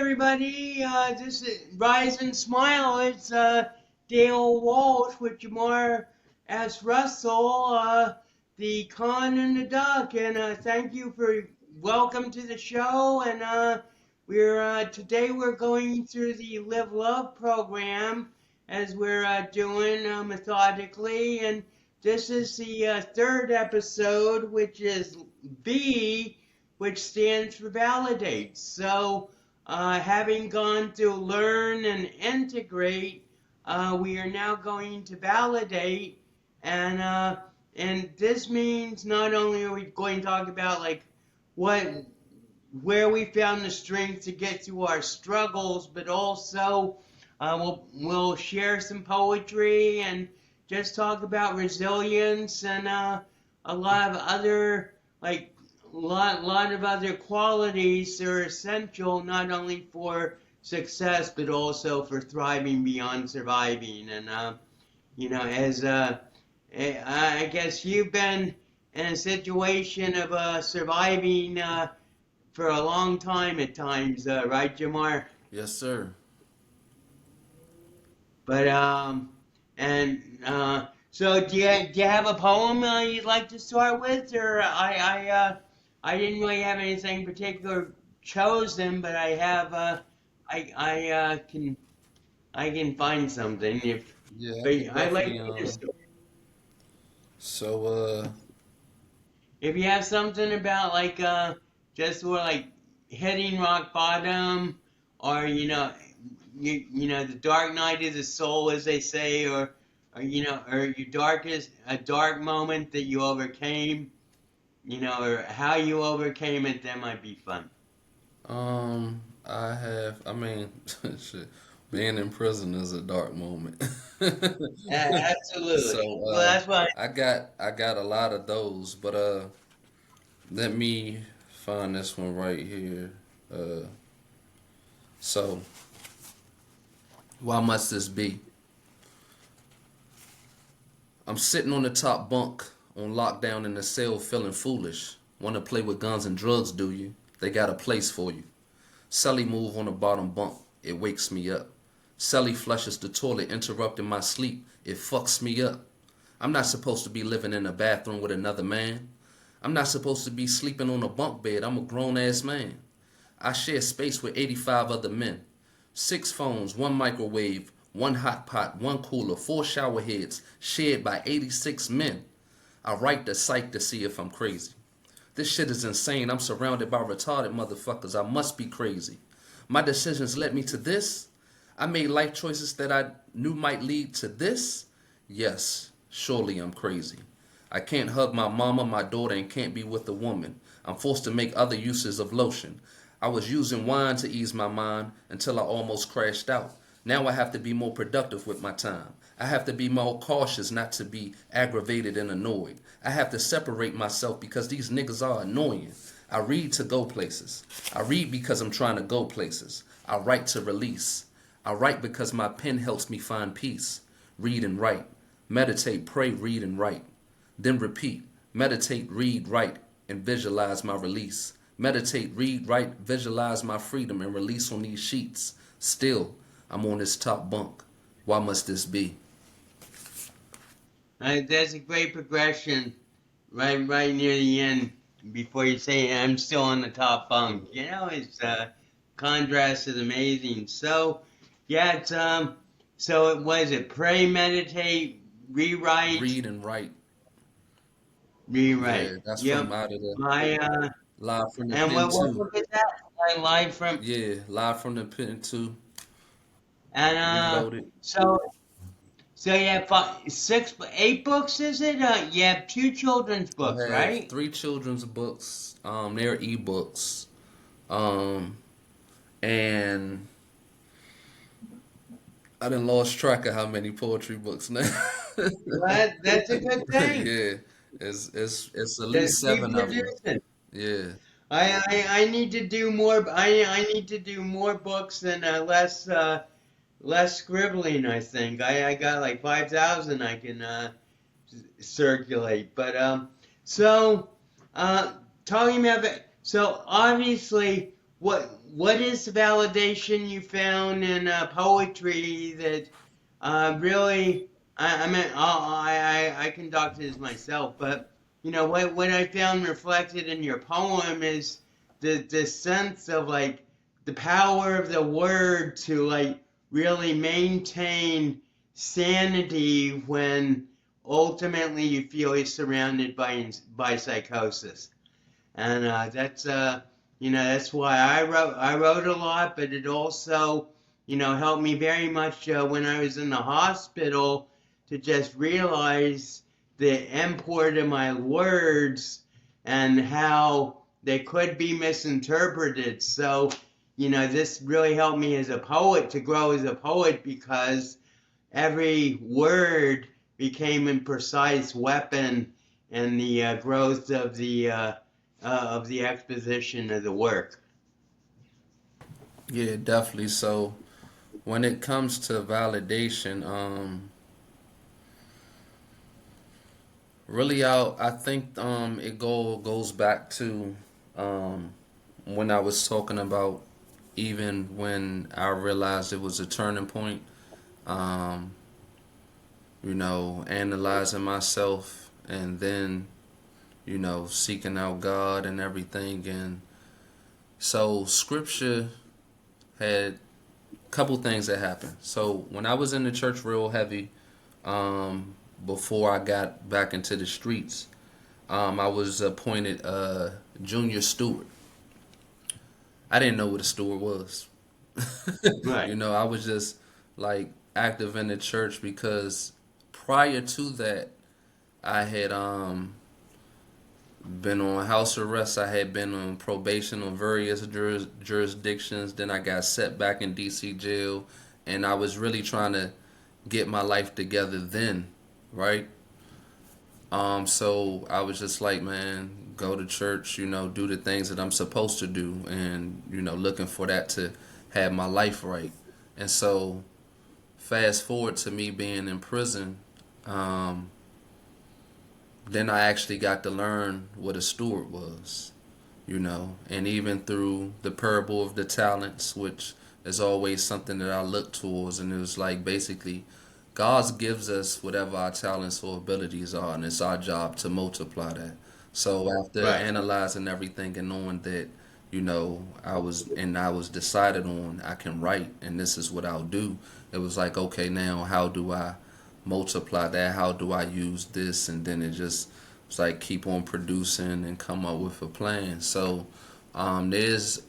everybody. This is Rise and Smile. It's Dale Walsh with Jamar S. Russell, the Con and the Duck. And thank you for welcome to the show. And today we're going through the Live Love program as we're doing methodically. And this is the third episode, which is B, which stands for validate. So, having gone through learn and integrate, we are now going to validate, and this means not only are we going to talk about like where we found the strength to get through our struggles, but also we'll share some poetry and just talk about resilience and a lot of other lot of other qualities that are essential not only for success but also for thriving beyond surviving. And as I guess you've been in a situation of surviving for a long time at times, right, Jamar? Yes, sir. But so do you have a poem you'd like to start with, or I didn't really have anything particular chosen, but I have I can find something if. Yeah, I But could I like definitely to just so if you have something about just sort of like hitting rock bottom, or the dark night of the soul, as they say, or or a dark moment that you overcame, or how you overcame it, that might be fun. I mean shit. Being in prison is a dark moment. Absolutely. So Well, that's why. I got a lot of those, but let me find this one right here. Uh so why must this be? I'm sitting on the top bunk on lockdown in the cell feeling foolish. Wanna play with guns and drugs, do you? They got a place for you. Sully move on the bottom bunk. It wakes me up. Sully flushes the toilet, interrupting my sleep. It fucks me up. I'm not supposed to be living in a bathroom with another man. I'm not supposed to be sleeping on a bunk bed. I'm a grown-ass man. I share space with 85 other men. 6 phones, 1 microwave, 1 hot pot, 1 cooler, 4 shower heads, shared by 86 men. I write the psych to see if I'm crazy. This shit is insane. I'm surrounded by retarded motherfuckers. I must be crazy. My decisions led me to this. I made life choices that I knew might lead to this. Yes, surely I'm crazy. I can't hug my mama, my daughter, and can't be with a woman. I'm forced to make other uses of lotion. I was using wine to ease my mind until I almost crashed out. Now I have to be more productive with my time. I have to be more cautious not to be aggravated and annoyed. I have to separate myself because these niggas are annoying. I read to go places. I read because I'm trying to go places. I write to release. I write because my pen helps me find peace. Read and write. Meditate, pray, read and write. Then repeat. Meditate, read, write, and visualize my release. Meditate, read, write, visualize my freedom and release on these sheets. Still, I'm on this top bunk. Why must this be? That's a great progression, right near the end, before you say I'm still on the top bunk. It's contrast is amazing. So, yeah, it's so it was it pray, meditate, rewrite, Read and write. rewrite. Yeah, that's Yep. from out of the My Live from the and Pen what too. book is that? Live from Yeah, Live from the Pen too. and Reloaded. so you have 8 books, is it? You have 2 children's I books, have right? 3 children's books. They're ebooks. Um, and I done lost track of how many poetry books now. Well, that's a good thing. Yeah, it's at Then least keep 7 of them. producing. Yeah. I need to do more. I need to do more books and less scribbling. I think I got like 5,000 I can circulate. But so talking about so obviously what is the validation you found in poetry that really? I mean, I conducted this myself, but what I found reflected in your poem is the sense of like the power of the word to like really maintain sanity when ultimately you feel you're surrounded by psychosis. And that's why I wrote a lot, but it also helped me very much when I was in the hospital to just realize the import of my words and how they could be misinterpreted. So this really helped me as a poet to grow as a poet because every word became a precise weapon in the growth of the exposition of the work. Yeah, definitely. So when it comes to validation, really, I think it goes back to um, when I was talking about even when I realized it was a turning point. Um, analyzing myself and then seeking out God and everything. And so scripture had a couple things that happened. So when I was in the church real heavy, before I got back into the streets, I was appointed junior steward. I didn't know what a steward was. Right. I was just like active in the church because prior to that, I had been on house arrest. I had been on probation on various jurisdictions. Then I got set back in DC jail, and I was really trying to get my life together then, right? So I was just like, man, go to church, do the things that I'm supposed to do, and looking for that to have my life right. And so fast forward to me being in prison. Um, then I actually got to learn what a steward was, and even through the parable of the talents, which is always something that I look towards, and it was like basically God gives us whatever our talents or abilities are, and it's our job to multiply that. So after Right. analyzing everything and knowing that, I was decided on I can write, and this is what I'll do. It was like, okay, now how do I multiply that? How do I use this? And then it just was like keep on producing and come up with a plan. So there's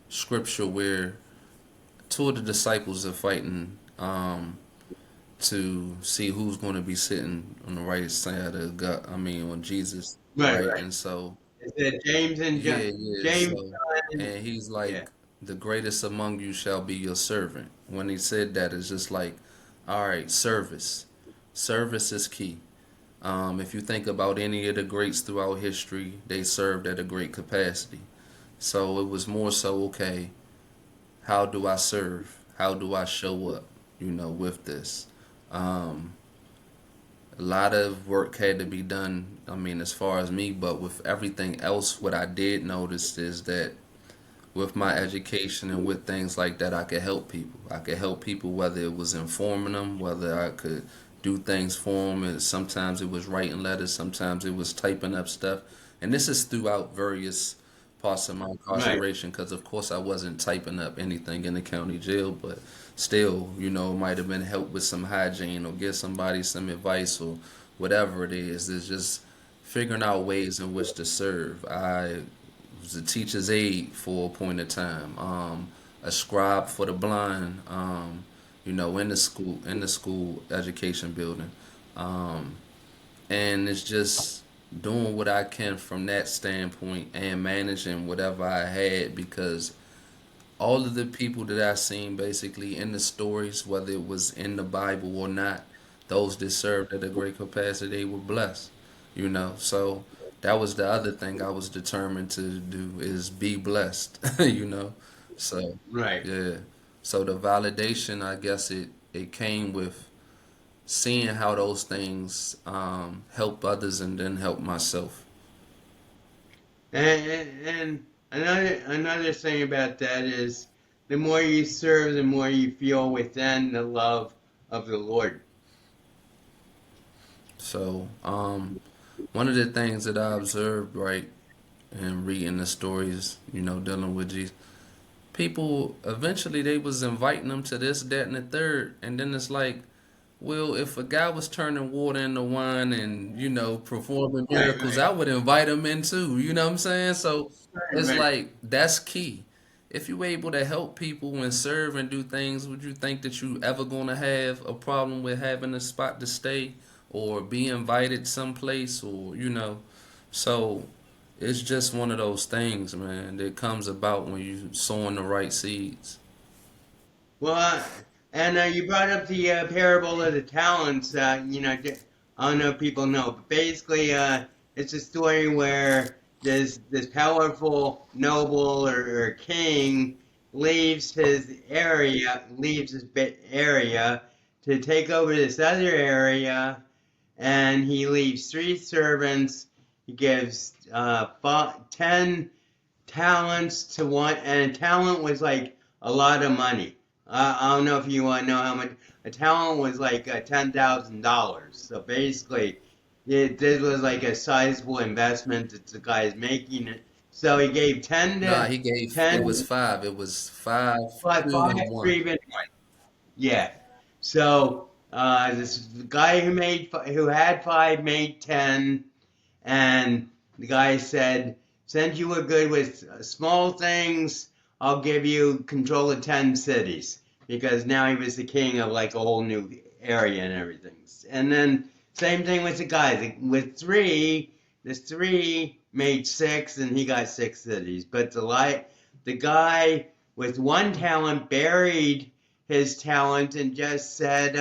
scripture where two of the disciples are fighting to see who's going to be sitting on the right side of God. I mean, on Jesus, Right. right? Right. And so Is it James and John? yeah, yeah. James, So, John, and and he's yeah. like, the greatest among you shall be your servant. When he said that, it's just like, all right, service. Service is key. If you think about any of the greats throughout history, they served at a great capacity. So it was more so, okay, how do I serve? How do I show up, with this? Um, a lot of work had to be done, I mean, as far as me, but with everything else, what I did notice is that with my education and with things like that, I could help people. I could help people whether it was informing them, whether I could do things for them. And sometimes it was writing letters, sometimes it was typing up stuff. And this is throughout various parts of my Right. incarceration because, of course, I wasn't typing up anything in the county jail, but still, it might have been help with some hygiene or give somebody some advice or whatever it is. It's just figuring out ways in which to serve. I was a teacher's aide for a point of time, a scribe for the blind, in the school education building, um, and it's just doing what I can from that standpoint and managing whatever I had because all of the people that I seen basically in the stories, whether it was in the Bible or not, those that served at a great capacity, they were blessed. So that was the other thing I was determined to do is be blessed. So Right. yeah. So the validation, I guess it came with seeing how those things help others and then help myself. And another thing about that is the more you serve, the more you feel within the love of the Lord. So, one of the things that I observed, right, and reading the stories, dealing with Jesus, people eventually they was inviting them to this, that, and the third, and then it's like, well, if a guy was turning water into wine and performing Right, miracles, right, I would invite him in too. You know what I'm saying? So right, it's right. like that's key. If you're able to help people and serve and do things, would you think that you ever gonna have a problem with having a spot to stay or be invited someplace or? So it's just one of those things, man, that comes about when you sowing the right seeds. Well, and you brought up the parable of the talents. I don't know if people know, but basically, it's a story where this powerful noble or king leaves his area to take over this other area, and he leaves three servants. He gives 10 talents to one, and a talent was like a lot of money. I don't know if you want to know how much a talent was, like $10,000. So basically, this was like a sizable investment that the guy is making. It. So he gave Nah, he gave it 10, was five. It was five, two, five, and one. three, yeah. So this guy who had five made 10, and the guy said, "Since you were good with small things, I'll give you control of 10 cities." Because now he was the king of like a whole new area and everything. And then same thing with the guy. With three, this three made six, and he got six cities. But the guy with one talent buried his talent and just said,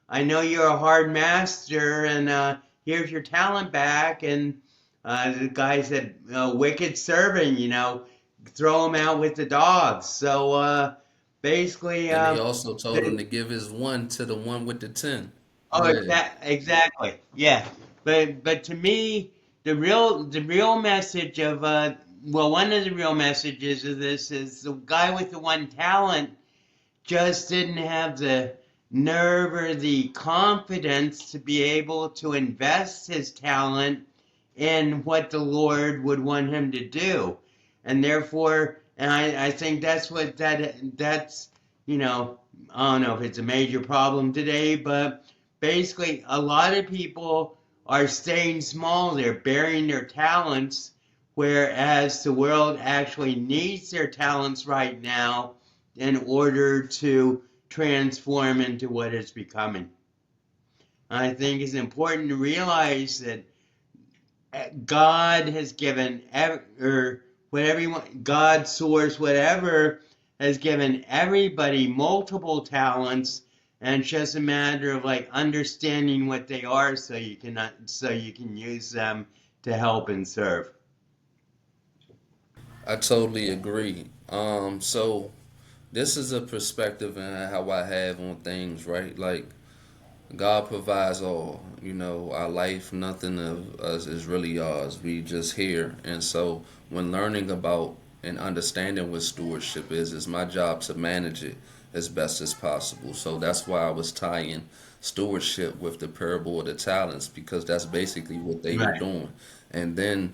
"I know you're a hard master, and here's your talent back." And the guy said, "Wicked servant, throw him out with the dogs." So basically, And he also told him to give his one to the one with the 10. oh, Yeah. exactly, yeah. But to me, the real message of well, one of the real messages of this is the guy with the one talent just didn't have the nerve or the confidence to be able to invest his talent in what the Lord would want him to do. And therefore, and I think that's, I don't know if it's a major problem today, but basically a lot of people are staying small. They're burying their talents, whereas the world actually needs their talents right now in order to transform into what it's becoming. I think it's important to realize that God has given, or whatever you want, God, source, whatever, has given everybody multiple talents, and it's just a matter of like understanding what they are, so you can use them to help and serve. I totally agree. So this is a perspective and how I have on things, right? Like God provides all. Our life, nothing of us is really ours. We just here. And so when learning about and understanding what stewardship is, it's my job to manage it as best as possible. So that's why I was tying stewardship with the parable of the talents because that's basically what they were Right, doing. And then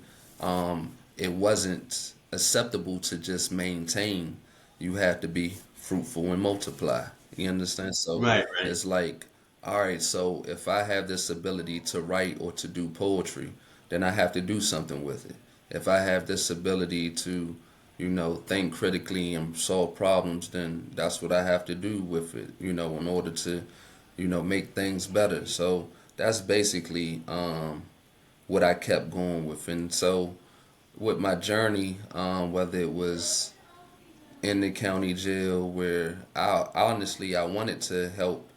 it wasn't acceptable to just maintain. You have to be fruitful and multiply. You understand? So right, right. it's like, all right, so if I have this ability to write or to do poetry, then I have to do something with it. If I have this ability to, think critically and solve problems, then that's what I have to do with it, in order to, make things better. So that's basically what I kept going with. And so with my journey, whether it was in the county jail where I wanted to help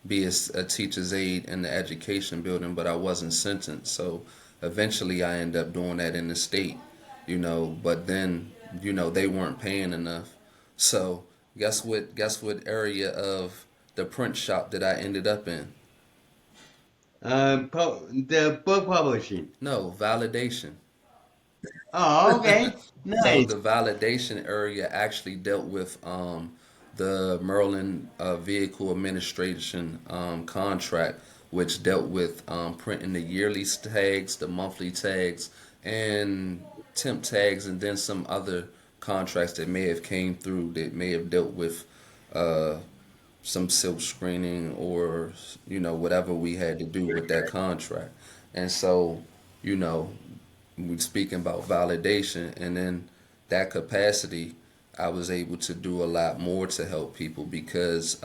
be a teacher's aide in the education building, but I wasn't sentenced. So eventually I ended up doing that in the state, but then, they weren't paying enough. So guess what area of the print shop that I ended up in? The book publishing. No, validation. Oh, okay. So Nice. the validation area actually dealt with the Maryland Vehicle Administration contract, which dealt with printing the yearly tags, the monthly tags, and temp tags, and then some other contracts that may have came through that may have dealt with uh, some silk screening or whatever we had to do with that contract. And so, you know, we speaking about validation, and then that capacity, I was able to do a lot more to help people because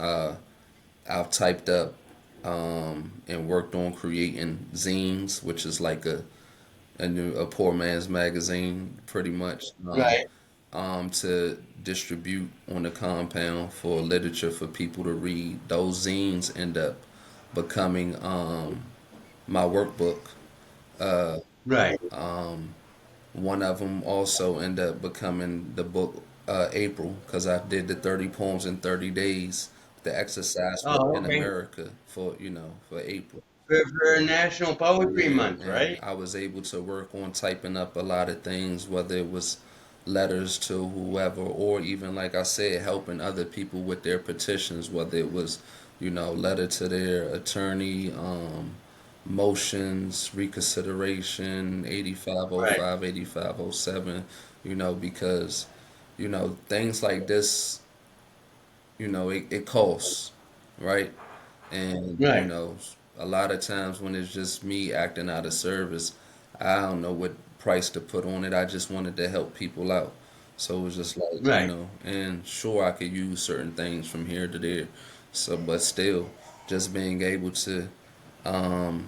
I've typed up and worked on creating zines, which is like a poor man's magazine, pretty much, Right. to distribute on the compound for literature for people to read. Those zines end up becoming my workbook. Uh, Right. One of them also ended up becoming the book April because I did the 30 poems in 30 days, the exercise for Oh, in okay. America for for April. For National Poetry Yeah, Month, and right? I was able to work on typing up a lot of things, whether it was letters to whoever, or even like I said, helping other people with their petitions, whether it was, letter to their attorney, motions, reconsideration, Right. 8505, 8507, because, things like this, it costs, right? And, Right. a lot of times when it's just me acting out of service, I don't know what price to put on it. I just wanted to help people out. So it was just like, Right. and sure I could use certain things from here to there. So, but still, just being able to um,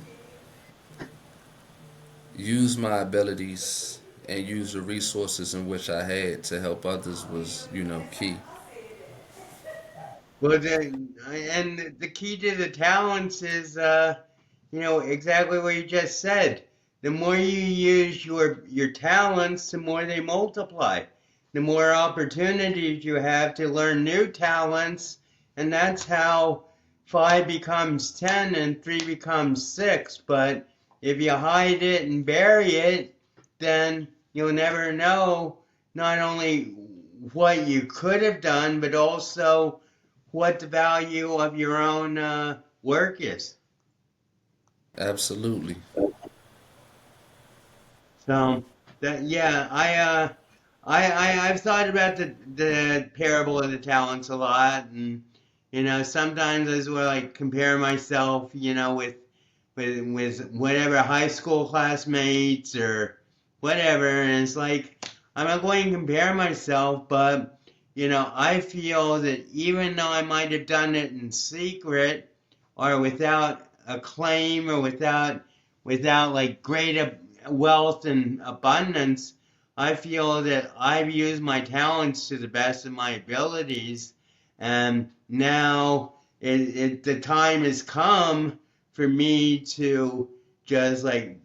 use my abilities and use the resources in which I had to help others was, key. Well, and the key to the talents is, exactly what you just said. The more you use your talents, the more they multiply. The more opportunities you have to learn new talents, and that's how five becomes 10 and three becomes six. But if you hide it and bury it, then you'll never know not only what you could have done, but also what the value of your own work is. Absolutely. So that yeah, I've thought about the parable of the talents a lot, and sometimes as well I compare myself, with whatever high school classmates or whatever, and it's like I'm not going to compare myself, but I feel that even though I might have done it in secret or without acclaim or without like great wealth and abundance, I feel that I've used my talents to the best of my abilities, and now the time has come for me to just like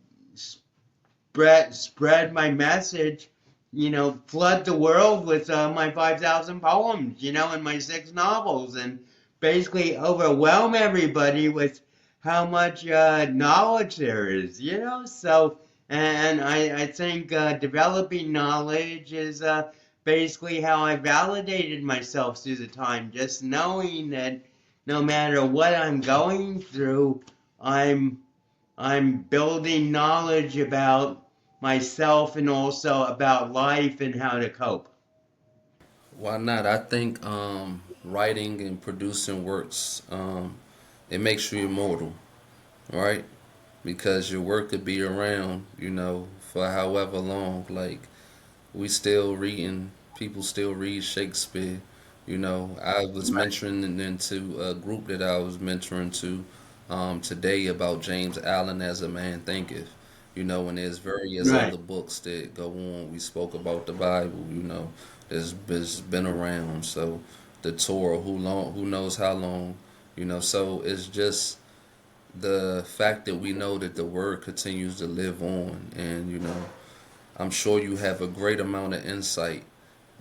spread my message, flood the world with my 5,000 poems, and my six novels, and basically overwhelm everybody with how much knowledge there is, So, and I think developing knowledge is basically how I validated myself through the time, just knowing that no matter what I'm going through, I'm I'm building knowledge about myself and also about life and how to cope. Why not? I think writing and producing works, it makes you immortal, right? Because your work could be around, for however long. Like we still reading, people still read Shakespeare. I was mentoring into a group that I was mentoring to today about James Allen as a man thinketh. And there's various Right, other books that go on. We spoke about the Bible. There's been around. So the Torah, who knows how long. So it's just the fact that we know that the word continues to live on, and I'm sure you have a great amount of insight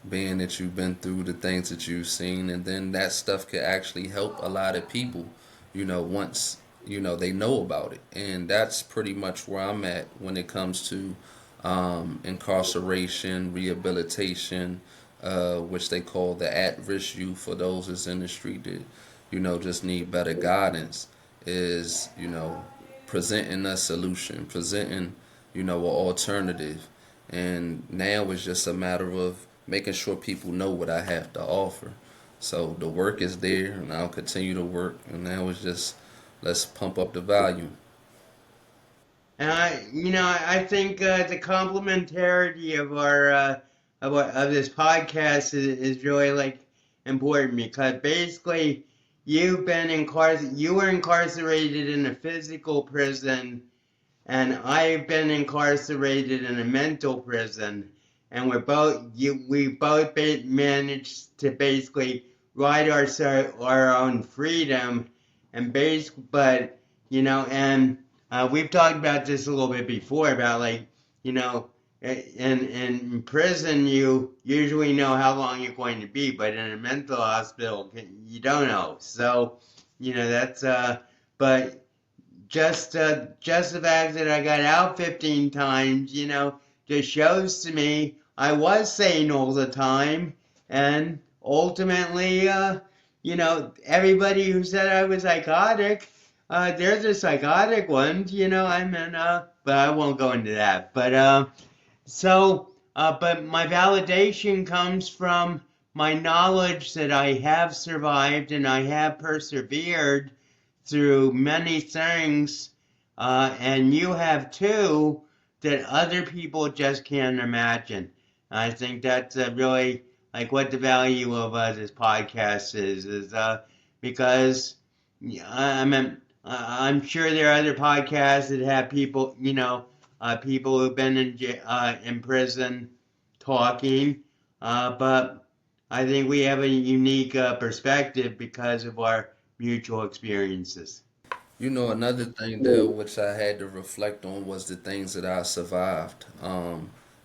being that you've been through the things that you've seen, and then that stuff could actually help a lot of people, once they know about it. And that's pretty much where I'm at when it comes to incarceration, rehabilitation, which they call the at-risk youth, for those that's in the street that, just need better guidance, is, presenting a solution, presenting, an alternative. And now it's just a matter of making sure people know what I have to offer. So the work is there, and I'll continue to work. And now it's just, let's pump up the volume. And I think the complementarity of of this podcast is really like important because basically you were incarcerated in a physical prison, and I've been incarcerated in a mental prison, and we both managed to basically write our own freedom, but and we've talked about this a little bit before about like you know in prison you usually know how long you're going to be, but in a mental hospital you don't know. So that's but just the fact that I got out 15 times, just shows to me I was sane all the time, and ultimately, everybody who said I was psychotic, there's a psychotic ones, but I won't go into that. But my validation comes from my knowledge that I have survived and I have persevered through many things, and you have too, that other people just can't imagine. I think that's really like what the value of this podcast is because I mean, I'm sure there are other podcasts that have people, people who've been in prison talking, but I think we have a unique perspective because of our mutual experiences. Another thing there which I had to reflect on was the things that I survived.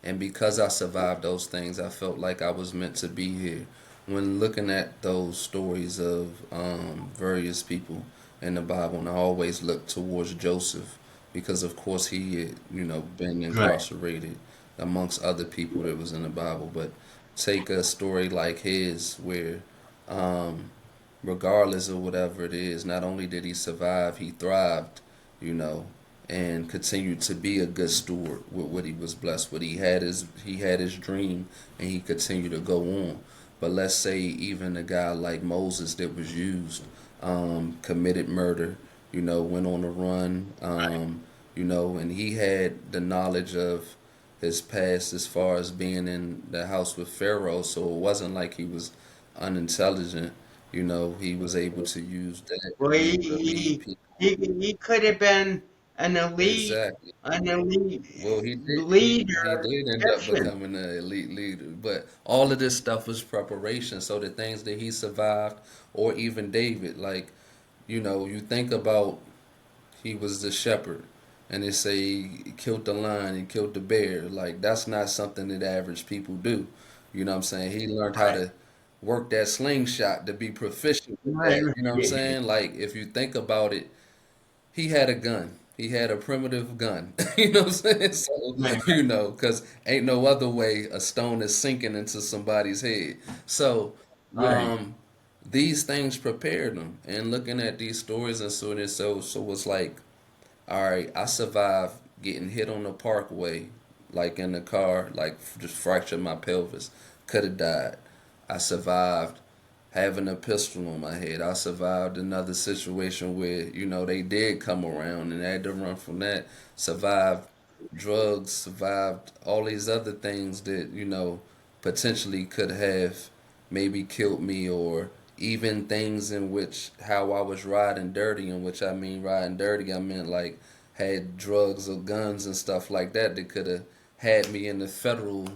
And because I survived those things, I felt like I was meant to be here. When looking at those stories of various people in the Bible, and I always look towards Joseph because, of course, he had, been Right. incarcerated amongst other people that was in the Bible. But take a story like his where um, regardless of whatever it is, not only did he survive, he thrived, you know, and continued to be a good steward with what he was blessed with. He had his dream, and he continued to go on. But let's say even a guy like Moses that was used, committed murder, went on a run, and he had the knowledge of his past as far as being in the house with Pharaoh, so it wasn't like he was unintelligent. He was able to use that to Well, be able to lead people. he could have been an elite, Exactly. an elite Well, he did. He leader. did end up Egyptian. becoming an elite leader, but all of this stuff was preparation. So the things that he survived, or even David, like you think about, he was the shepherd, and they say he killed the lion and killed the bear. Like that's not something that average people do. You know what I'm saying? He learned how Right. to work that slingshot to be proficient with Right. that. Right. You know what I'm Yeah. saying? Like if you think about it, he had a gun. He had a primitive gun. You know what I'm saying? So, Right. because ain't no other way a stone is sinking into somebody's head. So, Right. um, these things prepared him. And looking at these stories and so it's like, all right, I survived getting hit on the parkway, like in the car, like just fractured my pelvis. Could have died. I survived having a pistol on my head. I survived another situation where, they did come around and I had to run from that. Survived drugs, survived all these other things that, potentially could have maybe killed me, or even things in which how I was riding dirty, in which I mean riding dirty, I meant like had drugs or guns and stuff like that that could have had me in the federal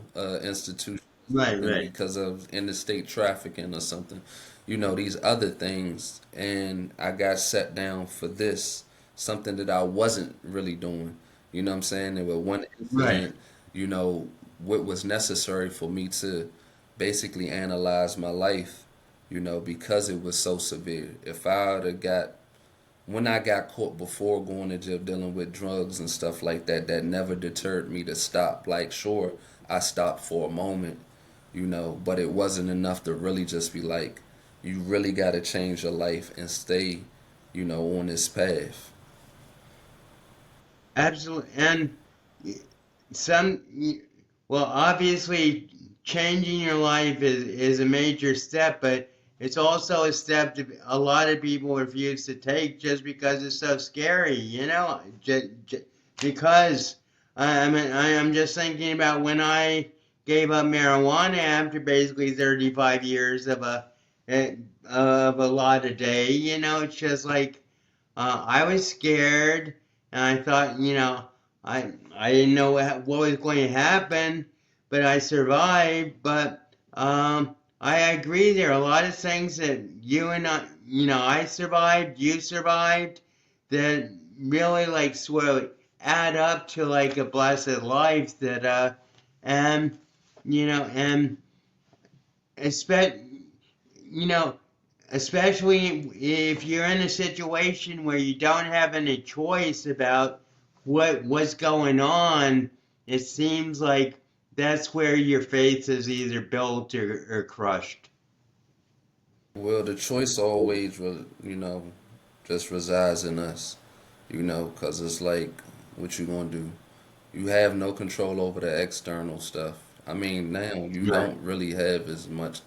institution or Right. something Right. because of interstate trafficking or something. These other things, and I got set down for this, something that I wasn't really doing. You know what I'm saying? There was one Right. incident, you know, what was necessary for me to basically analyze my life, because it was so severe. If I would have got when I got caught before going to jail dealing with drugs and stuff like that, that never deterred me to stop. Like, sure, I stopped for a moment, but it wasn't enough to really just be like, you really got to change your life and stay, on this path. Absolutely. And some, well, obviously, changing your life is a major step, but it's also a step that a lot of people refuse to take just because it's so scary, because I'm just thinking about when I gave up marijuana after basically 35 years of a lot a day, it's just like I was scared, and I thought, I didn't know what was going to happen, but I survived. But I agree, there are a lot of things that you and I, I survived, you survived, that really like sort of add up to like a blessed life. And and especially you know, especially if you're in a situation where you don't have any choice about what's going on, it seems like that's where your faith is either built or crushed. Well, the choice always, just resides in us, because it's like, what you gonna do? You have no control over the external stuff. I mean, now you Right, don't really have as much.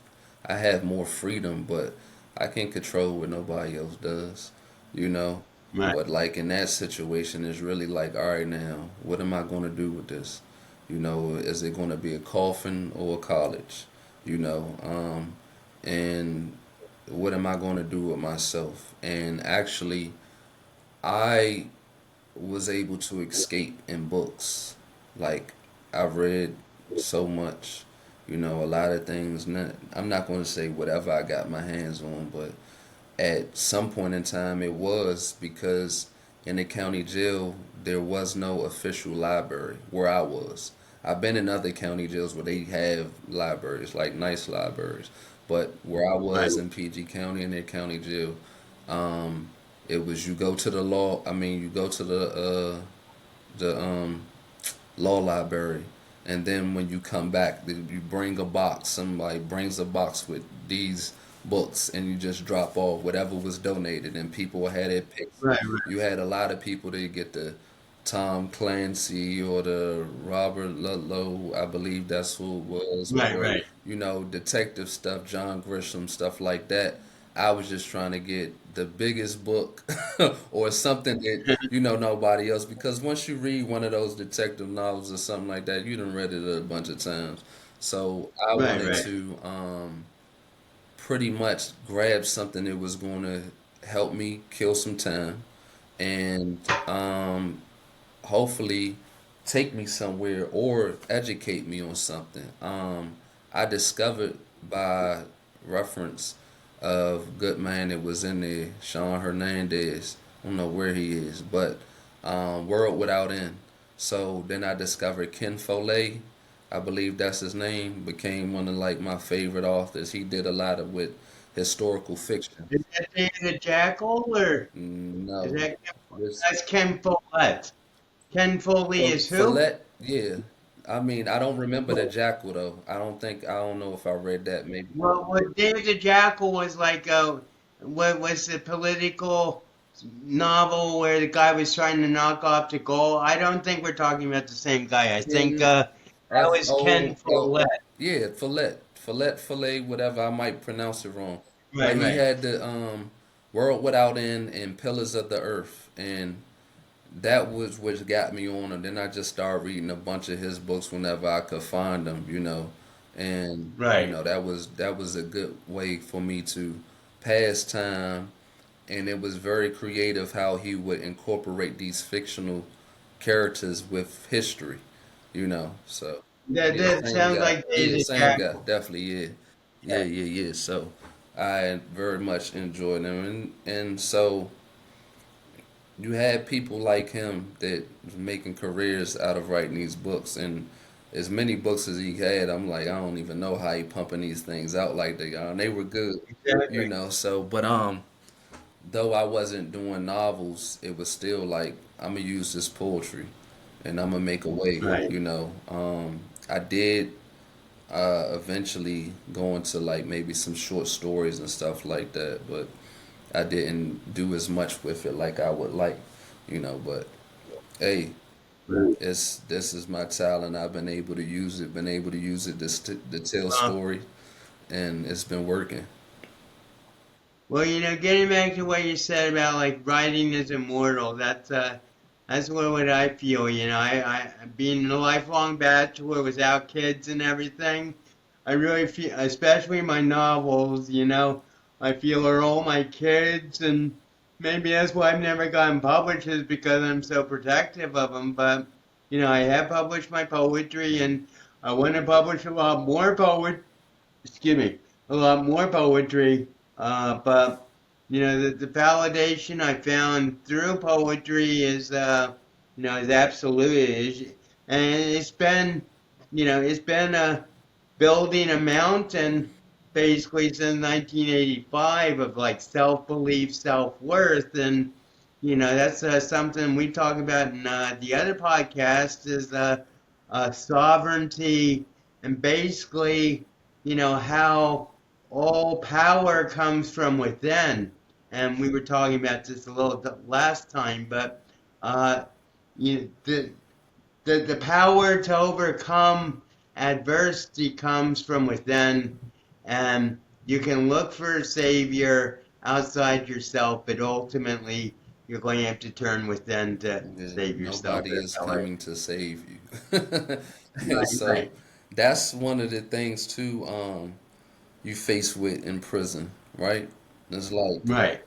I have more freedom, but I can't control what nobody else does, you know. right, But like in that situation, it's really like, all right, now, what am I gonna do with this? Is it gonna be a coffin or a college? You know, and what am I gonna do with myself? And actually, I was able to escape in books. Like I've read so much, a lot of things. I'm not going to say whatever I got my hands on, but at some point in time it was because in the county jail there was no official library where I was. I've been in other county jails where they have libraries, like nice libraries, but where I right, was in PG County in their county jail, um, it was you go to the law. I mean, you go to the law library, and then when you come back, you bring a box. Somebody brings a box with these books, and you just drop off whatever was donated, and people had it picked. right, You had a lot of people that get the Tom Clancy or the Robert Ludlow, I believe that's who it was, right, or right, detective stuff, John Grisham, stuff like that. I was just trying to get the biggest book or something that nobody else, because once you read one of those detective novels or something like that, you done read it a bunch of times. So I right, wanted right. to pretty much grab something that was going to help me kill some time and hopefully take me somewhere or educate me on something. I discovered by reference of good man that was in there, Sean Hernandez. I don't know where he is, but World Without End. So then I discovered Ken Follett. I believe that's his name. Became one of like my favorite authors. He did a lot of with historical fiction. Is that David Jackal or is No, that this that's Ken Follett? Ken Foley is who? Follett, yeah. I mean, I don't remember the Jackal though. I don't know if I read that. Maybe. Well, David the Jackal was like what was the political novel where the guy was trying to knock off the goal? I don't think we're talking about the same guy. I think Ken that F was Ken O L. Follett. Yeah, Follett, whatever. I might pronounce it wrong, Right, but he right. had the World Without End and Pillars of the Earth, and that was what got me on. And then I just started reading a bunch of his books whenever I could find them, and Right. that was a good way for me to pass time. And it was very creative how he would incorporate these fictional characters with history, So yeah, That same sounds guy. like Yeah, David same guy. Jackal. Definitely, yeah. Yeah. Yeah. So I very much enjoyed him, and so you had people like him that was making careers out of writing these books, and as many books as he had, I'm like, I don't even know how he pumping these things out like they are. And they were good, Exactly. So, but though I wasn't doing novels, it was still like I'm gonna use this poetry and I'm gonna make a way, Right. you know. I did eventually go into like maybe some short stories and stuff like that, but I didn't do as much with it like I would like, you know. But hey, Right. it's this is my talent. I've been able to use it to tell story, and it's been working. Well, getting back to what you said about like writing is immortal. That's what I feel. Being a lifelong bachelor without kids and everything, I really feel, especially my novels. I feel are all my kids, and maybe that's why I've never gotten published is because I'm so protective of them. But I have published my poetry, and I want to publish a lot more poetry, excuse me, a lot more poetry. But the validation I found through poetry is absolute. And it's been building a mountain basically since 1985 of like self-belief, self-worth, and that's something we talk about in the other podcast is sovereignty and basically how all power comes from within. And we were talking about this a little last time, but uh, the power to overcome adversity comes from within, and you can look for a savior outside yourself, but ultimately you're going to have to turn within to Yeah, save yourself. nobody is coming to save you. Right, So right, that's one of the things too, you face with in prison, right? It's like, right.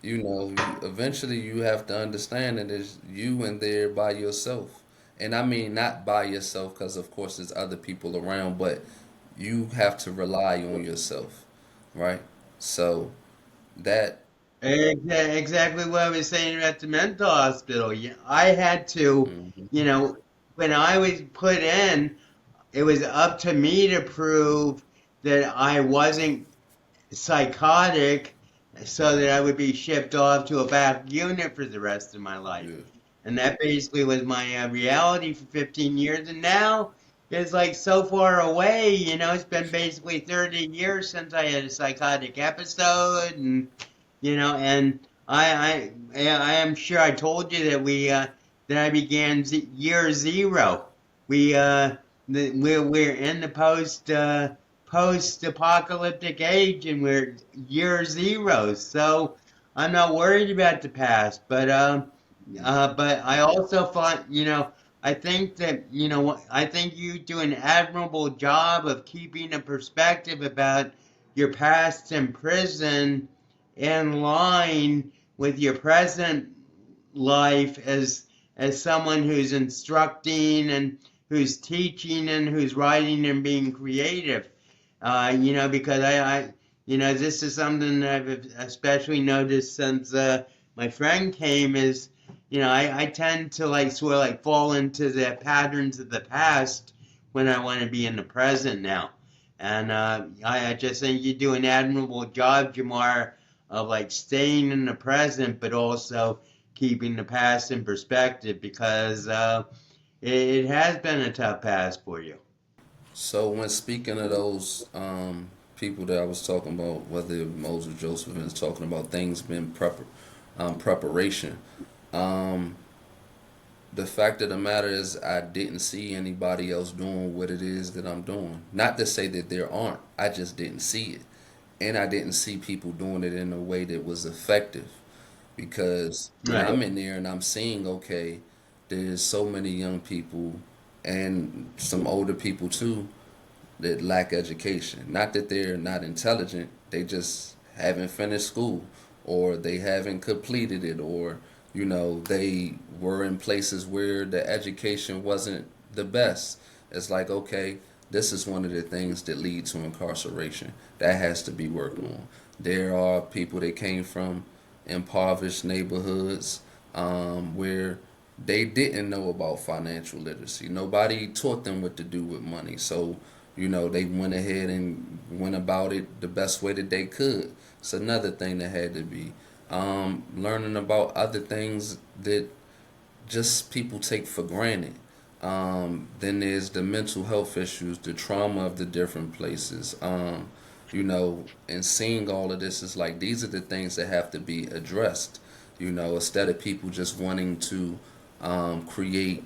you know, eventually you have to understand that it's you in there by yourself. And I mean, not by yourself, because of course there's other people around, but you have to rely on yourself, right? So that, Exactly what I was saying about the mental hospital. Yeah, I had to, you mhm, know, when I was put in, it was up to me to prove that I wasn't psychotic so that I would be shipped off to a back unit for the rest of my life. yeah. And that basically was my reality for 15 years. And now it's like so far away, it's been basically 30 years since I had a psychotic episode. And I am sure I told you that that I began year zero. We, we're in the post-apocalyptic age, and we're year zero. So I'm not worried about the past, but I also find, I think that, I think you do an admirable job of keeping a perspective about your past in prison in line with your present life as someone who's instructing and who's teaching and who's writing and being creative. Because this is something that I've especially noticed since my friend came is, I tend to like sort of like fall into the patterns of the past when I want to be in the present now. And I just think you do an admirable job, Jamar, of like staying in the present, but also keeping the past in perspective because it has been a tough past for you. So when speaking of those people that I was talking about, whether Moses Joseph is talking about things being preparation, um, the fact of the matter is I didn't see anybody else doing what it is that I'm doing. Not to say that there aren't, I just didn't see it, and I didn't see people doing it in a way that was effective. Because when Right. I'm in there and I'm seeing, okay, there's so many young people and some older people too that lack education. Not that they're not intelligent, they just haven't finished school or they haven't completed it or they were in places where the education wasn't the best. It's like, okay, this is one of the things that lead to incarceration. That has to be worked on. There are people that came from impoverished neighborhoods where they didn't know about financial literacy. Nobody taught them what to do with money. So, they went ahead and went about it the best way that they could. It's another thing that had to be learning about other things that just people take for granted. Then there's the mental health issues, the trauma of the different places. And seeing all of this is like these are the things that have to be addressed. Instead of people just wanting to create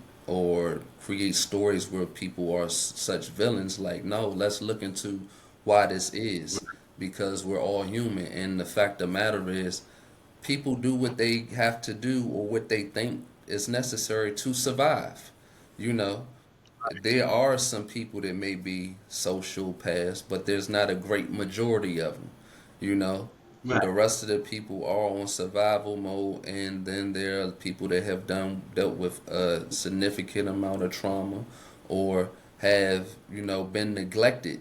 stories where people are such villains. Like, no, let's look into why this is because we're all human, and the fact of the matter is people do what they have to do or what they think is necessary to survive. You know, there are some people that may be sociopaths, but there's not a great majority of them. You know, Right. the rest of the people are on survival mode, and then there are people that have dealt with a significant amount of trauma, or have been neglected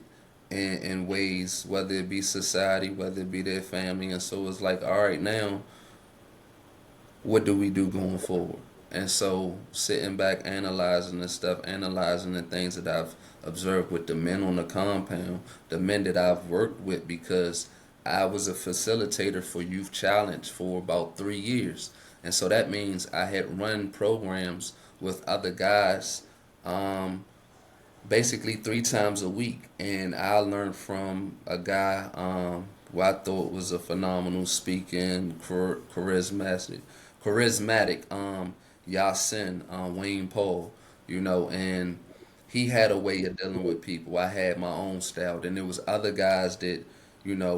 in ways, whether it be society, whether it be their family, and so it's like, all right, now what do we do going forward? And so sitting back, analyzing the stuff, analyzing the things that I've observed with the men on the compound, the men that I've worked with, because I was a facilitator for Youth Challenge for about 3 years. And so that means I had run programs with other guys basically 3 times a week. And I learned from a guy who I thought was a phenomenal speaking, charismatic Yasin, Wayne Paul, and he had a way of dealing with people. I had my own style. Then there was other guys that,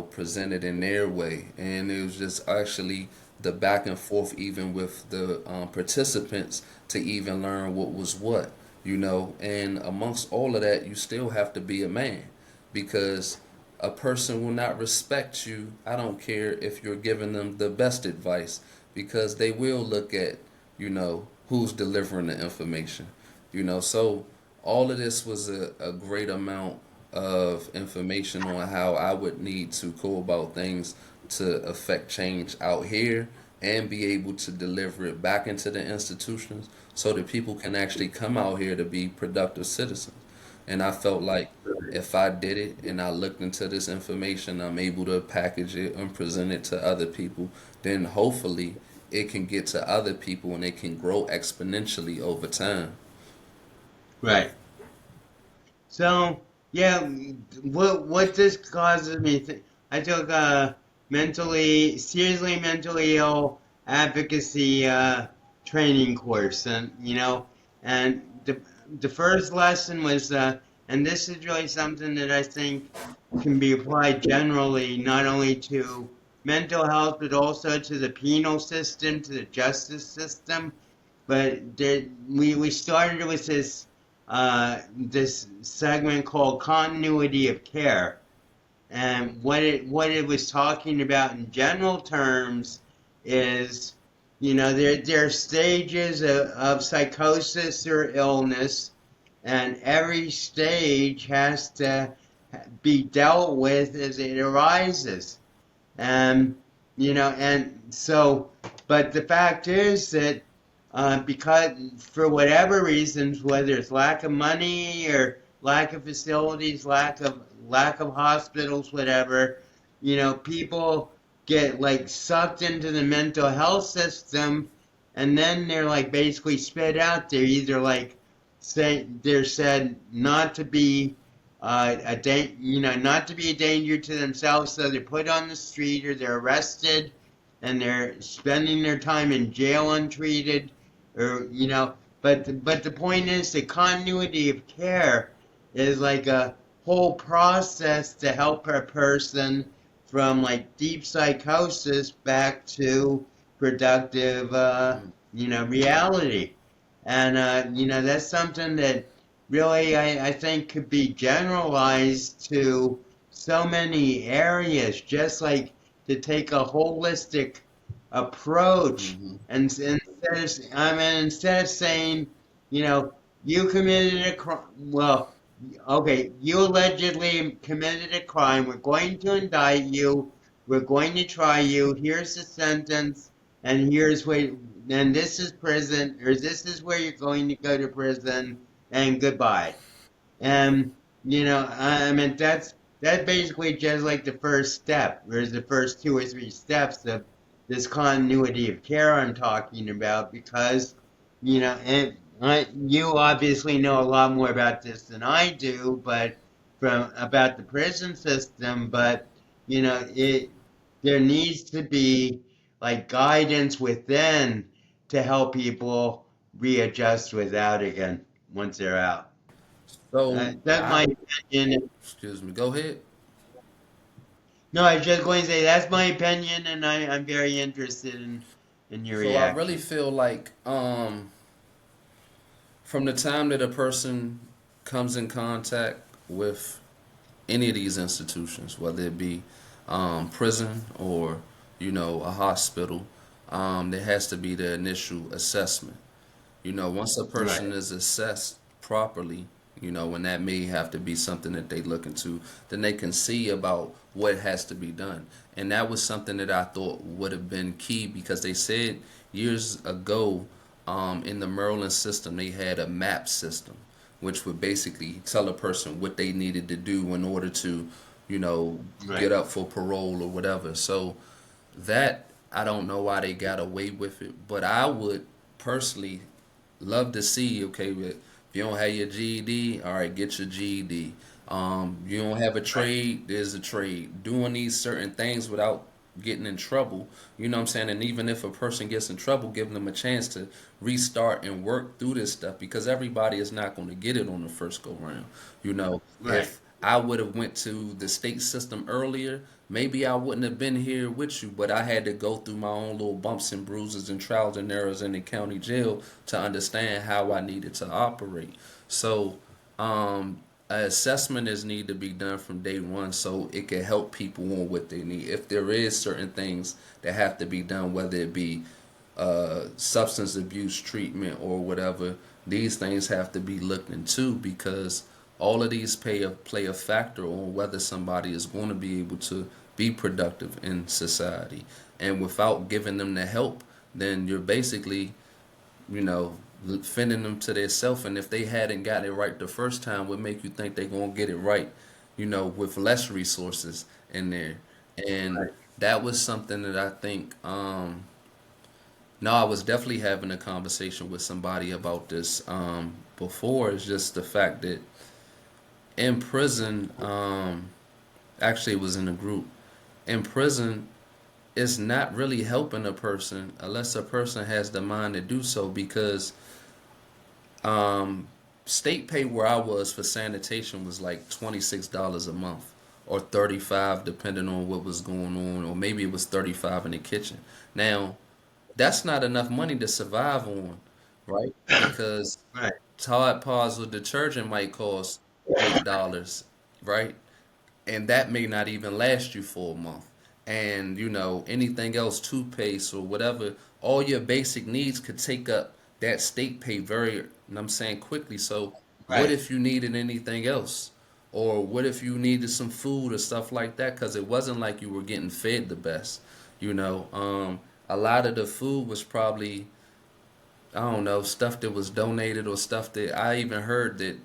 presented in their way. And it was just actually the back and forth even with the participants to even learn what was what. And amongst all of that, you still have to be a man because a person will not respect you. I don't care if you're giving them the best advice because they will look at, who's delivering the information. So all of this was a great amount of information on how I would need to go about things to affect change out here and be able to deliver it back into the institutions so that people can actually come out here to be productive citizens. And I felt like if I did it and I looked into this information, I'm able to package it and present it to other people, then hopefully it can get to other people and it can grow exponentially over time. Right. So yeah, what this causes me to, I took a seriously mentally ill advocacy training course, and and the first lesson was, and this is really something that I think can be applied generally, not only to mental health but also to the penal system, to the justice system. But we started with this segment called continuity of care, and what it was talking about in general terms is, there are stages of psychosis or illness, and every stage has to be dealt with as it arises. And and so, but the fact is that because for whatever reasons, whether it's lack of money or lack of facilities, lack of hospitals, whatever, people get like sucked into the mental health system, and then they're like basically spit out. They're either like they're said not to be not to be a danger to themselves, so they're put on the street or they're arrested, and they're spending their time in jail untreated, or But the point is, the continuity of care is like a whole process to help a person from like deep psychosis back to productive, reality. And that's something that really I think could be generalized to so many areas, just like to take a holistic approach, Hmm. and instead of saying, you committed a crime, well, okay, you allegedly committed a crime, we're going to indict you, we're going to try you, here's the sentence, and here's where, and this is prison, or this is where you're going to go to prison, and goodbye. And I mean, that's basically just like the first step, or the first two or three steps this continuity of care I'm talking about, because and you obviously know a lot more about this than I do, but from about the prison system. But it there needs to be like guidance within to help people readjust without again once they're out. So That's I, my opinion. excuse me, go ahead. No, I was just going to say that's my opinion, and I'm very interested in your So I really reaction. feel like from the time that a person comes in contact with any of these institutions, whether it be prison or a hospital, there has to be the initial assessment. Once a person Right, is assessed properly, and that may have to be something that they look into, then they can see about what has to be done. And that was something that I thought would have been key, because they said years ago in the Maryland system, they had a MAP system, which would basically tell a person what they needed to do in order to, get right, up for parole or whatever. So that, I don't know why they got away with it, but I would personally love to see, okay, if you don't have your GED, all right, get your GED. You don't have a right, trade, there's a trade. Doing these certain things without getting in trouble, you know what I'm saying? And even if a person gets in trouble, giving them a chance to restart and work through this stuff, because everybody is not going to get it on the first go round. right, If I would have went to the state system earlier, maybe I wouldn't have been here with you, but I had to go through my own little bumps and bruises and trials and errors in the county jail to understand how I needed to operate. So, an assessment is need to be done from day one, so it can help people on what they need. If there is certain things that have to be done, whether it be substance abuse treatment or whatever, these things have to be looked into, because all of these play a factor on whether somebody is going to be able to be productive in society. And without giving them the help, then you're basically, you know, fending them to their self. And if they hadn't got it right the first time, would make you think they're gonna get it right, with less resources in there. And right, that was something that I think. No, I was definitely having a conversation with somebody about this before. It's just the fact that in prison, actually, it was in a group. In prison, it's not really helping a person unless a person has the mind to do so, because um, state pay where I was for sanitation was like $26 a month, or 35 depending on what was going on, or maybe it was 35 in the kitchen. Now, that's not enough money to survive on, right? Because right, Tide Pods with detergent might cost $8, right? And that may not even last you for a month. And anything else, toothpaste or whatever, all your basic needs could take up that state pay very, and I'm saying quickly. So what right, if you needed anything else? Or what if you needed some food or stuff like that? Because it wasn't like you were getting fed the best. A lot of the food was probably, I don't know, stuff that was donated, or stuff that I even heard that,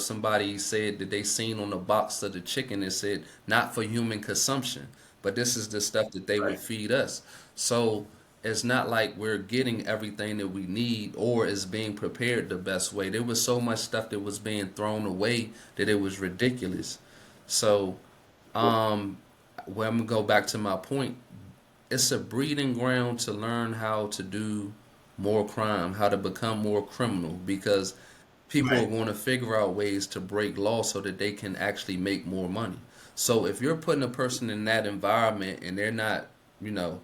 somebody said that they seen on the box of the chicken, it said not for human consumption, but this is the stuff that they would right, feed us. So it's not like we're getting everything that we need or is being prepared the best way. There was so much stuff that was being thrown away that it was ridiculous. So, um, well, I'm gonna go back to my point. It's a breeding ground to learn how to do more crime, how to become more criminal, because people are right, going to figure out ways to break law so that they can actually make more money. So if you're putting a person in that environment and they're not, you know,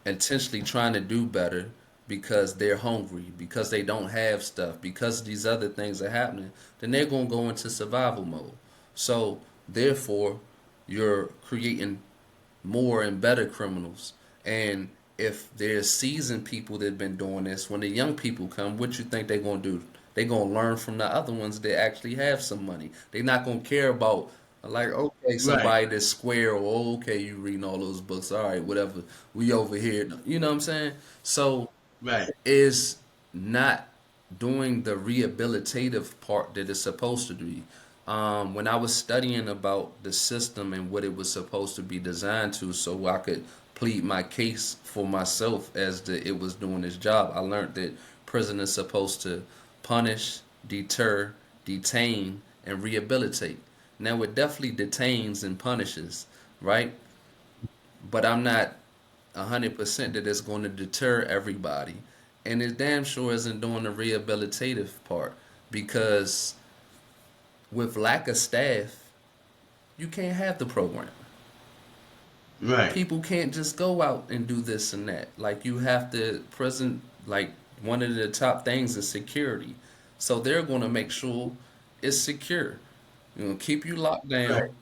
intentionally trying to do better because they're hungry, because they don't have stuff, because these other things are happening, then they're going to go into survival mode. So therefore, you're creating more and better criminals. And if there's seasoned people that have been doing this, when the young people come, what you think they're gonna do? They're gonna learn from the other ones that actually have some money. They're not gonna care about, like, okay, right, somebody that's square, or okay, you reading all those books, all right, whatever. We over here, you know what I'm saying? So right, is not doing the rehabilitative part that it's supposed to do. When I was studying about the system and what it was supposed to be designed to, so I could plead my case for myself as it was doing its job, I learned that prison is supposed to punish, deter, detain, and rehabilitate. Now it definitely detains and punishes, right? But I'm not 100% that it's going to deter everybody. And it damn sure isn't doing the rehabilitative part because with lack of staff, you can't have the program. Right. People can't just go out and do this and that. Like you have to present like one of the top things is security. So they're going to make sure it's secure. You know, keep you locked Right. down.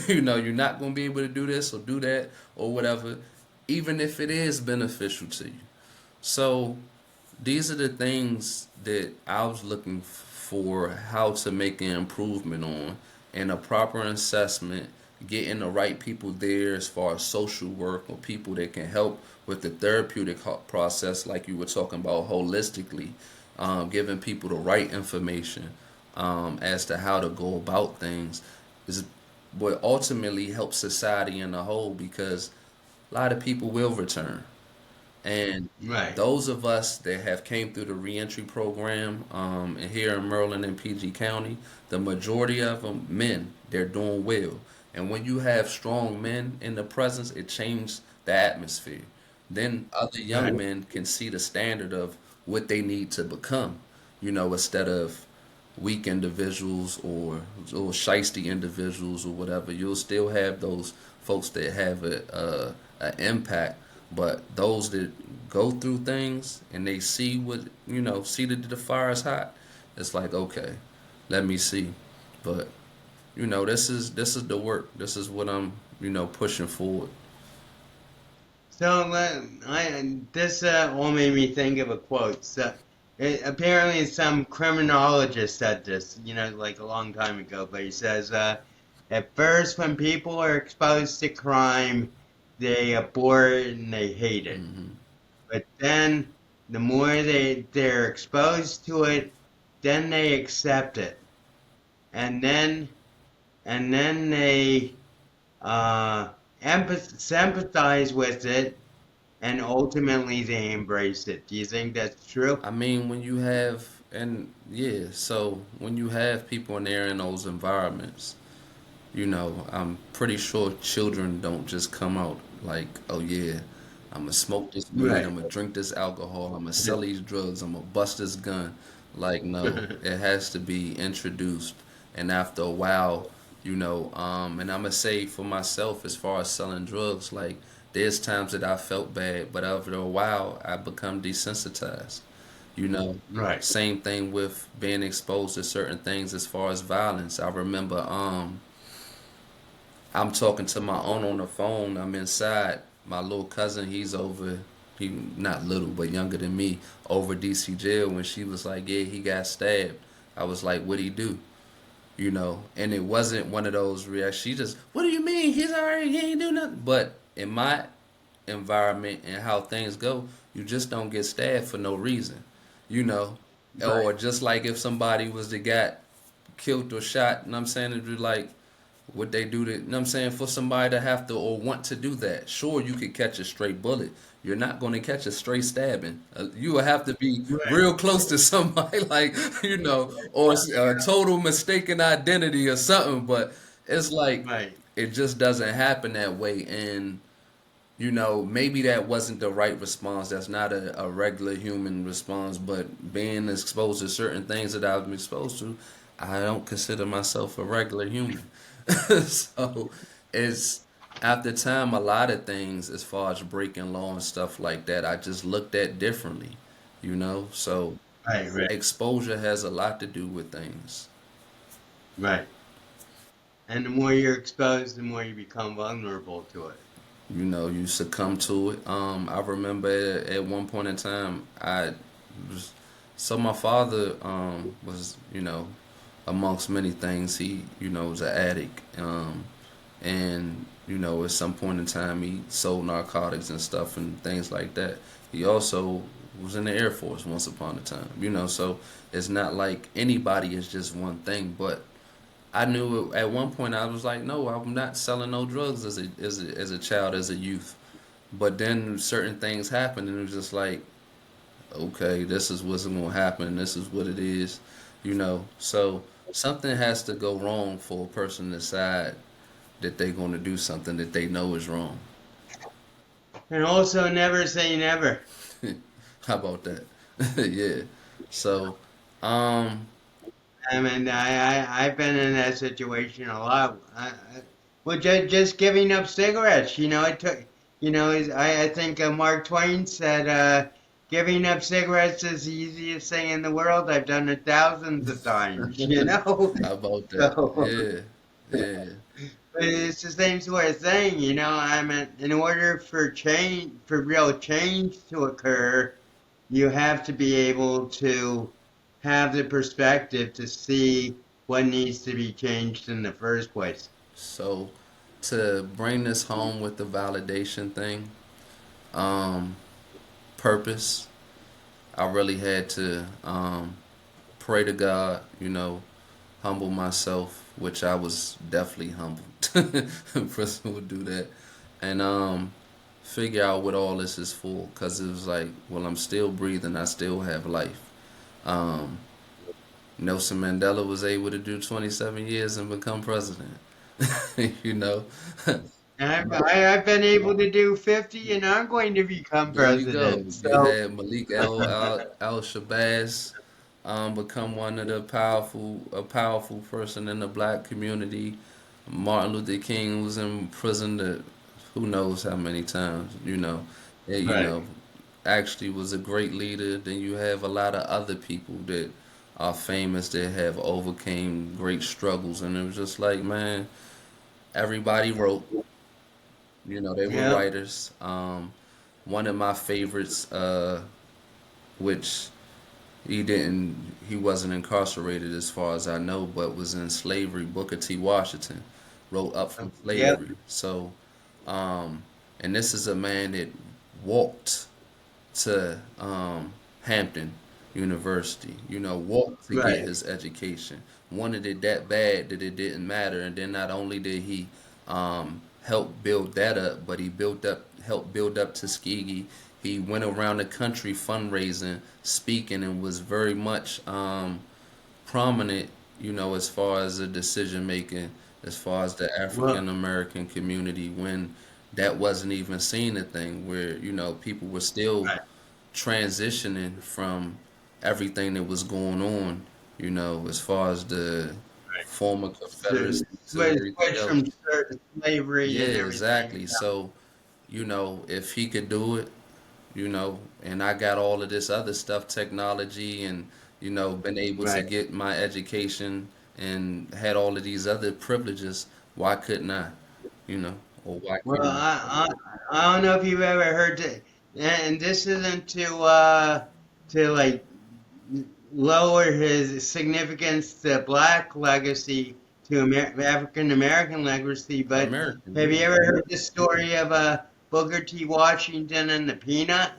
You know, you're not going to be able to do this or do that or whatever, even if it is beneficial to you. So these are the things that I was looking for how to make an improvement on and a proper assessment, getting the right people there as far as social work or people that can help with the therapeutic process, like you were talking about holistically, giving people the right information as to how to go about things is what ultimately helps society in the whole because a lot of people will return. And Right. those of us that have came through the reentry program and here in Maryland and PG County, the majority of them men, they're doing well. And when you have strong men in the presence, it changes the atmosphere. Then other young Right. men can see the standard of what they need to become, you know, instead of weak individuals or shisty individuals or whatever. You'll still have those folks that have a impact, but those that go through things and they see what see that the fire is hot. It's like okay, let me see. But this is the work. This is what I'm pushing forward. So this all made me think of a quote. So apparently some criminologist said this, like a long time ago. But he says, at first, when people are exposed to crime, they abhor it and they hate it. Hmm. But then, the more they're exposed to it, then they accept it, and then they uh, sympathize with it, and ultimately they embrace it. Do you think that's true? I mean, when you have and yeah, so when you have people in there in those environments, I'm pretty sure children don't just come out like, oh yeah, I'm gonna smoke this weed, Right. I'm gonna drink this alcohol, I'm gonna sell these drugs, I'm gonna bust this gun. Like, no, it has to be introduced. And after a while, and I'm gonna say for myself, as far as selling drugs, like, there's times that I felt bad, but after a while, I become desensitized. You know, Right. same thing with being exposed to certain things as far as violence. I remember, I'm talking to my aunt on the phone. I'm inside. My little cousin, he's over, he not little, but younger than me, over DC jail. When she was like, yeah, he got stabbed. I was like, what'd he do? And it wasn't one of those reactions. She just, what do you mean? He's already, he ain't do nothing. But in my environment and how things go, you just don't get stabbed for no reason, you know. Right. Or just like if somebody was that got killed or shot, and I'm saying it'd be like, what they do to, you know what I'm saying, for somebody to have to or want to do that. Sure, you could catch a straight bullet. You're not going to catch a straight stabbing. You will have to be Right. real close to somebody, like, or a total mistaken identity or something. But it's like, Right. it just doesn't happen that way. And, maybe that wasn't the right response. That's not a regular human response. But being exposed to certain things that I've been exposed to, I don't consider myself a regular human. So it's after time, a lot of things as far as breaking law and stuff like that, I just looked at differently. So Right. Right. exposure has a lot to do with things. Right. And the more you're exposed, the more you become vulnerable to it. You succumb to it. I remember at one point in time, was, so my father was, amongst many things, he, was an addict. And at some point in time he sold narcotics and stuff and things like that. He also was in the Air Force once upon a time. So it's not like anybody is just one thing, but I knew at one point I was like, no, I'm not selling no drugs as a child, as a youth. But then certain things happened, and it was just like, okay, this is what's gonna happen. This is what it is, you know. So something has to go wrong for a person to decide that they're gonna do something that they know is wrong. And also, never say never. How about that? Yeah. So, um, I mean, I've been in that situation a lot. Well, just giving up cigarettes. It took. I think Mark Twain said, "Giving up cigarettes is the easiest thing in the world. I've done it thousands of times." how about that? So Yeah, yeah. but it's the same sort of thing. I mean, in order for real change to occur, you have to be able to have the perspective to see what needs to be changed in the first place. So to bring this home with the validation thing, um, purpose, I really had to pray to God, humble myself, which I was definitely humbled. A person would do that, and figure out what all this is for. Cause it was like, well, I'm still breathing. I still have life. Um, Nelson Mandela was able to do 27 years and become president. you know, I've been able to do 50 and I'm going to become there you go. president. You So, had Malik Al Shabazz become one of a powerful person in the black community. Martin Luther King was in prison who knows how many times, Yeah, right. actually was a great leader. Then you have a lot of other people that are famous that have overcame great struggles, and it was just like, man, everybody wrote. They were Yep. writers. One of my favorites, which he wasn't incarcerated as far as I know, but was in slavery. Booker T. Washington wrote Up from Yep. Slavery. So, and this is a man that walked to Hampton University, walked to get Right. his education. Wanted it that bad that it didn't matter. And then not only did he help build that up, but helped build up Tuskegee. He went around the country fundraising, speaking, and was very much prominent, as far as the decision making, as far as the Well, African American community when that wasn't even seen a thing, where, people were still right. transitioning from everything that was going on, as far as the Right. former So, Confederacies and everything switch else. from slavery Yeah, and everything. exactly. So, if he could do it, and I got all of this other stuff, technology, and, been able to Right. get my education and had all of these other privileges, why couldn't I, you know, or why Well, can't I? I don't know if you've ever heard it, and this isn't to like lower his significance to black legacy to African American legacy, but American, have you yeah. ever heard the story of Booker T. Washington and the peanut?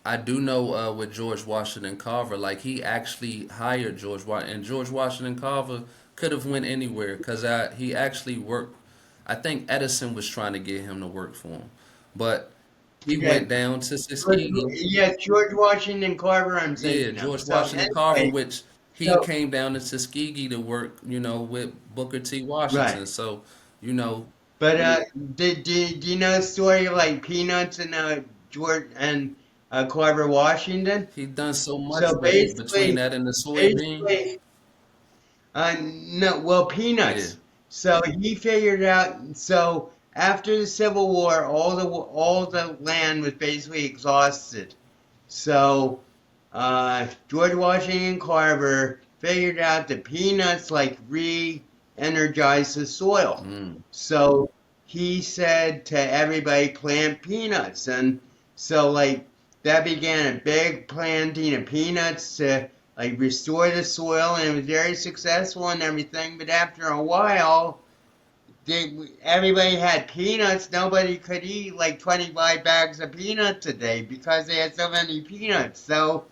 I do know with George Washington Carver, like he actually hired George Washington, and George Washington Carver could have went anywhere because he actually worked. I think Edison was trying to get him to work for him, but he Yeah, went down to Tuskegee. yeah, George Washington Carver. I'm Yeah, thinking of. George So Washington Carver, anyway, which he so came down to Tuskegee to work, with Booker T. right. Washington. So, you know, But do you know the story of like Peanuts and George and Carver Washington? he done so much So with it between basically, that and the soybean. basically, no, well, Yeah. Peanuts. So he figured out. So after the Civil War, all the land was basically exhausted. So George Washington Carver figured out that peanuts like re-energize the soil. Mm. So he said to everybody, plant peanuts, and so like that began a big planting of peanuts to like restore the soil, and it was very successful and everything. But after a while, everybody had peanuts. Nobody could eat like 25 bags of peanuts a day because they had so many peanuts. So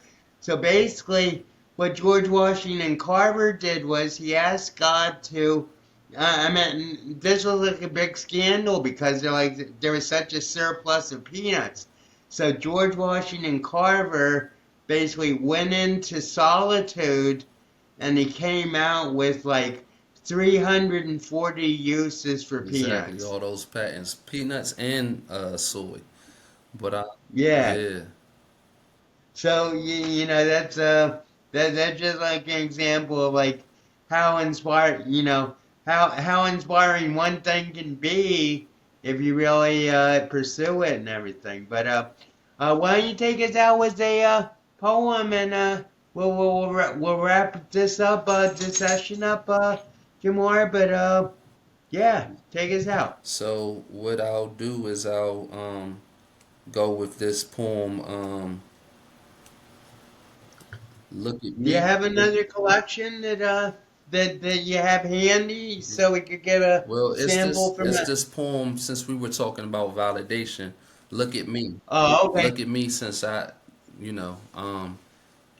basically, what George Washington Carver did was he asked God to. I mean, this was like a big scandal because there was such a surplus of peanuts. So George Washington Carver basically went into solitude, and he came out with like 340 uses for Exactly, peanuts. all those patents, peanuts and soy. But Yeah. yeah. So that's just like an example of like how inspired how inspiring one thing can be if you really pursue it and everything. But why don't you take us out with a poem, and we'll wrap this up this session up, Jamar. But yeah, take us out. So what I'll do is I'll go with this poem. Look at Do you me. have another collection that you have handy so we could get a Well, sample from it's it? this poem since we were talking about validation. Look at me. Oh, okay, Look at me since I, you know,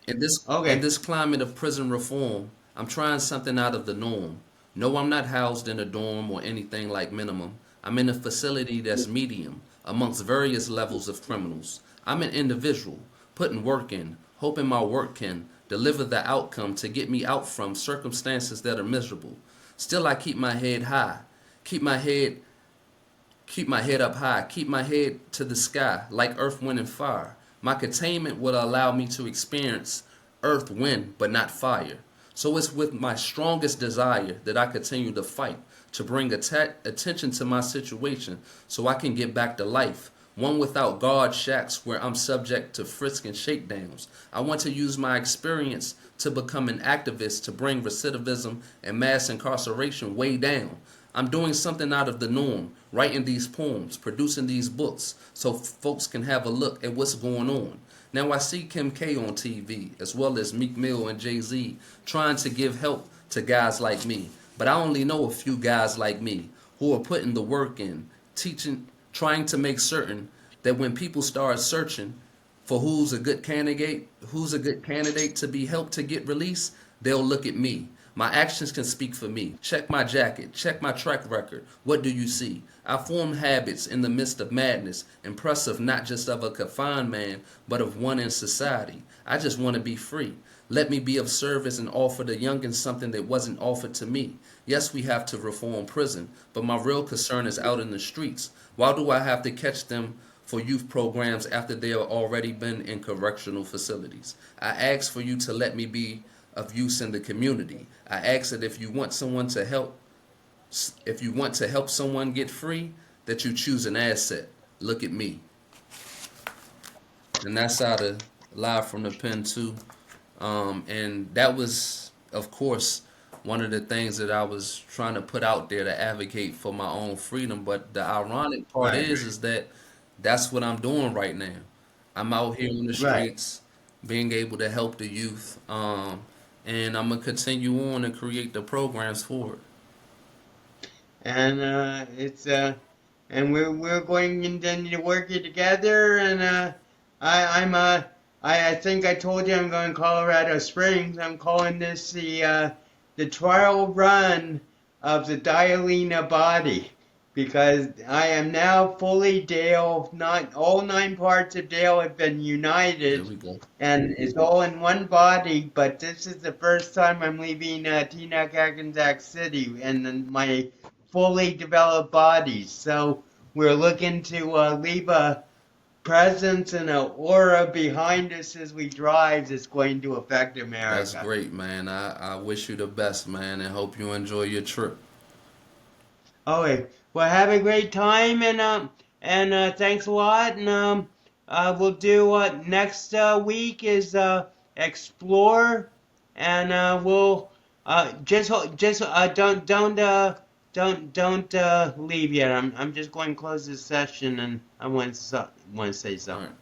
in okay, this climate of prison reform, I'm trying something out of the norm. No, I'm not housed in a dorm or anything like minimum. I'm in a facility that's medium amongst various levels of criminals. I'm an individual, putting work in, hoping my work can deliver the outcome to get me out from circumstances that are miserable. Still, I keep my head high, keep my head Keep my head up high. Keep my head to the sky like earth, wind, and fire. My containment will allow me to experience earth, wind, but not fire. So it's with my strongest desire that I continue to fight to bring attention to my situation so I can get back to life. One without guard shacks where I'm subject to frisk and shakedowns. I want to use my experience to become an activist to bring recidivism and mass incarceration way down. I'm doing something out of the norm, writing these poems, producing these books, so folks can have a look at what's going on. Now I see Kim K on TV, as well as Meek Mill and Jay-Z, trying to give help to guys like me. But I only know a few guys like me who are putting the work in, teaching, trying to make certain that when people start searching for who's a good candidate to be helped to get released, they'll look at me. My actions can speak for me. Check my jacket, check my track record. What do you see? I form habits in the midst of madness, impressive not just of a confined man, but of one in society. I just want to be free. Let me be of service and offer the youngins something that wasn't offered to me. Yes, we have to reform prison, but my real concern is out in the streets. Why do I have to catch them for youth programs after they have already been in correctional facilities? I ask for you to let me be of use in the community. I ask that if you want to help someone get free, that you choose an asset. Look at me. And that's out of Live from the Pen too. And that was, of course, one of the things that I was trying to put out there to advocate for my own freedom. But the ironic part right, is that that's what I'm doing right now. I'm out here in the right. streets, being able to help the youth, and I'm gonna continue on and create the programs for it. And it's and we're going to continue to work it together. And I think I told you I'm going to Colorado Springs. I'm calling this the trial run of the Dialina body, because I am now fully Dale. Not all 9 parts of Dale have been There united, we go. and it's all in one body. But this is the first time I'm leaving Teaneck, Hackensack City, and then my fully developed bodies. So we're looking to leave a presence and an aura behind us as we drive that's going to affect That's America. great, man. I wish you the best, man, and hope you enjoy your trip. Okay, well, have a great time, and thanks a lot. And we'll do next week is explore, and we'll don't leave yet. I'm just going to close this session, and I want to say All something. right.